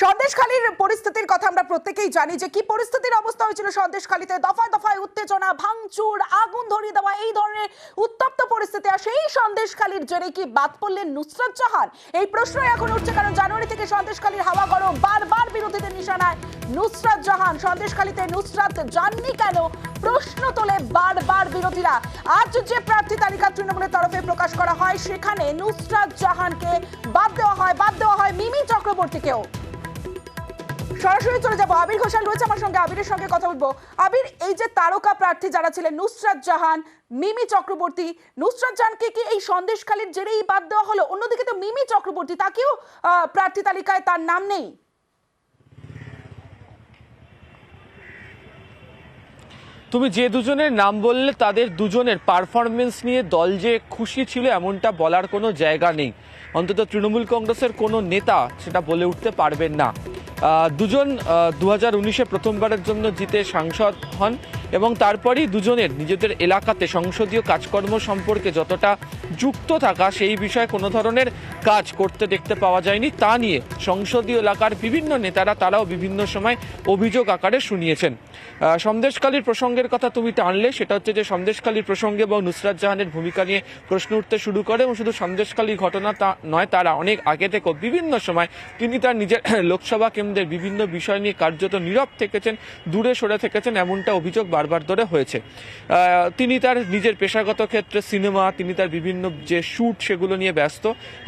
সন্দেশখালীর পরিস্থিতির কথা আমরা প্রত্যেকেই জানি যে কি পরিস্থিতির অবস্থা হয়েছিল সন্দেশখালীতে। দফায় দফায় উত্তেজনা, ভাঙচুর, আগুন ধরিয়ে দেওয়া, এই ধরনের উত্তপ্ত পরিস্থিতি। আর সেই সন্দেশখালীর জেরে কি বাদ পড়লেন নুসরাত জাহান? এই প্রশ্নই এখন উঠছে, কারণ জানুয়ারি থেকে সন্দেশখালীর হাওয়া গরম। বারবার বিরোধীদের নিশানায় নুসরাত জাহান। সন্দেশখালীতে নুসরাত যাননি কেন প্রশ্ন তোলে বারবার বিরোধীরা। আজ যে প্রার্থী তালিকা তৃণমূলের তরফে প্রকাশ করা হয়, সেখানে নুসরাত জাহানকে বাদ দেওয়া হয় মিমি চক্রবর্তীকেও। সরাসরি চলে যাবো, আবির ঘোষাল রয়েছে আমার সঙ্গে, আবিরের সঙ্গে কথা বলবো। আবির, এই যে তারকা প্রার্থী যারা ছিলেন নুসরাত জাহান, মিমি চক্রবর্তী, নুসরাত জাহানকে কি এই সন্দেশখালীর জেরেই বাদ দেওয়া হলো? অন্যদিকে তো মিমি চক্রবর্তী, তাকেও প্রার্থী তালিকায় তার নাম নেই। তুমি যে দুজনের নাম বললে তাদের দুজনের পারফরমেন্স নিয়ে দল যে খুশি ছিল এমনটা বলার কোনো জায়গা নেই। অন্তত তৃণমূল কংগ্রেসের কোনো নেতা সেটা বলে উঠতে পারবেন না। দুজন 2019-এ প্রথমবারের জন্য জিতে সাংসদ হন এবং তারপরেই দুজনের নিজেদের এলাকাতে সংসদীয় কাজকর্ম সম্পর্কে যতটা যুক্ত থাকা, সেই বিষয়ে কোনো ধরনের কাজ করতে দেখতে পাওয়া যায়নি। তা নিয়ে সংসদীয় এলাকার বিভিন্ন নেতারা তারাও বিভিন্ন সময় অভিযোগ আকারে শুনিয়েছেন। সন্দেশখালীর প্রসঙ্গের কথা তুমি টানলে, সেটা হচ্ছে যে সন্দেশখালীর প্রসঙ্গে এবং নুসরাত জাহানের ভূমিকা নিয়ে প্রশ্ন উঠতে শুরু করে। এবং শুধু সন্দেশখালীর ঘটনা তা নয়, তারা অনেক আগে থেকেও বিভিন্ন সময় তিনি তার নিজের লোকসভা কেন্দ্রের বিভিন্ন বিষয় নিয়ে কার্যত নীরব থেকেছেন, দূরে সরে থেকেছেন, এমনটা অভিযোগ বারবার ধরে হয়েছে। তিনি তার নিজের পেশাগত ক্ষেত্রে সিনেমা, তিনি তার বিভিন্ন যে শ্যুট সেগুলো নিয়ে ব্যস্ত।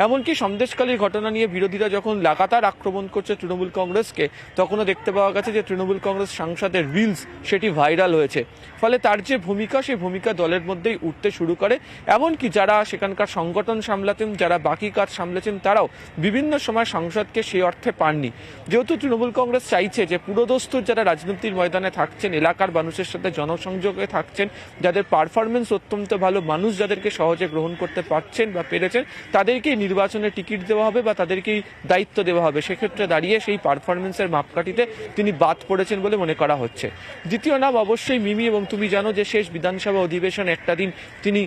এমনকি সন্দেশখালীর ঘটনা নিয়ে বিরোধীরা যখন লাগাতার আক্রমণ করছে তৃণমূল কংগ্রেসকে, তখনও দেখতে পাওয়া গেছে যে তৃণমূল কংগ্রেস সাংসদের রিলস সেটি ভাইরাল হয়েছে। ফলে তার যে ভূমিকা, সেই ভূমিকা দলের মধ্যেই উঠতে শুরু করে। এমনকি যারা সেখানকার সংগঠন সামলাতেন, যারা বাকি কাজ সামলেছেন, তারাও বিভিন্ন সময় সংসদকে সেই অর্থে পাননি। যেহেতু তৃণমূল কংগ্রেস চাইছে যে পুরোদস্তুর যারা রাজনীতির ময়দানে থাকছেন, এলাকার মানুষের সাথে জনসংযোগে থাকছেন, যাদের পারফরমেন্স অত্যন্ত ভালো, মানুষ যাদেরকে সহজে গ্রহণ করতে পারছেন বা পেরেছেন, তাদেরকেই নির্বাচনে টিকিট দেওয়া হবে বা তাদেরকেই দায়িত্ব দেওয়া হবে। সেক্ষেত্রে দাঁড়িয়ে সেই পারফরমেন্সের মাপকাঠিতে তিনি বাদ পড়েছেন বলে মনে করা হচ্ছে। দ্বিতীয় নাম অবশ্যই মিমি। এবং তুমি জানো যে শেষ বিধানসভা অধিবেশন একটা দিন তিনি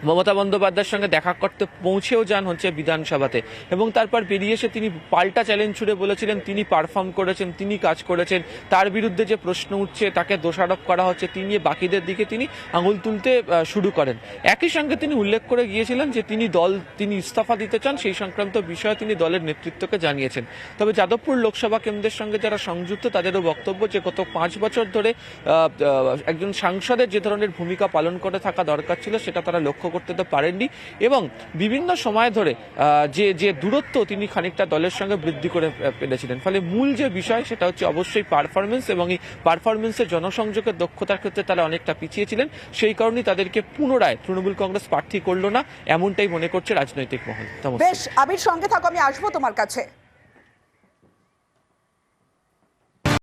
মমতা বন্দ্যোপাধ্যায়ের সঙ্গে দেখা করতে পৌঁছেও যান হচ্ছে বিধানসভাতে, এবং তারপর বেরিয়ে এসে তিনি পাল্টা চ্যালেঞ্জ ছুড়ে বলেছিলেন তিনি পারফর্ম করেছেন, তিনি কাজ করেছেন। তার বিরুদ্ধে যে প্রশ্ন উঠছে, তাকে দোষারোপ করা হচ্ছে, তিনি বাকিদের দিকে তিনি আঙুল তুলতে শুরু করেন। একই সঙ্গে তিনি উল্লেখ করে গিয়েছিলেন যে তিনি ইস্তফা দিতে চান, সেই সংক্রান্ত বিষয়ে তিনি দলের নেতৃত্বকে জানিয়েছেন। তবে যাদবপুর লোকসভা কেন্দ্রের সঙ্গে যারা সংযুক্ত, তাদেরও বক্তব্য যে গত 5 বছর ধরে একজন সাংসদের যে ধরনের ভূমিকা পালন করে থাকা দরকার ছিল, সেটা তারা লক্ষ্য করতে তো পারেননি। এবং বিভিন্ন সময় ধরে যে দূরত্ব তিনি খানিকটা দলের সঙ্গে বৃদ্ধি করে ফেলেছিলেন। ফলে মূল যে বিষয়, সেটা হচ্ছে অবশ্যই পারফরমেন্স, এবং এই পারফরমেন্সের জনসংযোগের দক্ষতার ক্ষেত্রে তারা অনেকটা পিছিয়ে ছিলেন। সেই কারণেই তাদেরকে পুনরায় তৃণমূল কংগ্রেস প্রার্থী করলো না, এমনটাই মনে করছে রাজনৈতিক মহল। বেশ, আবির সঙ্গে থাকো, আমি আসবো তোমার কাছে।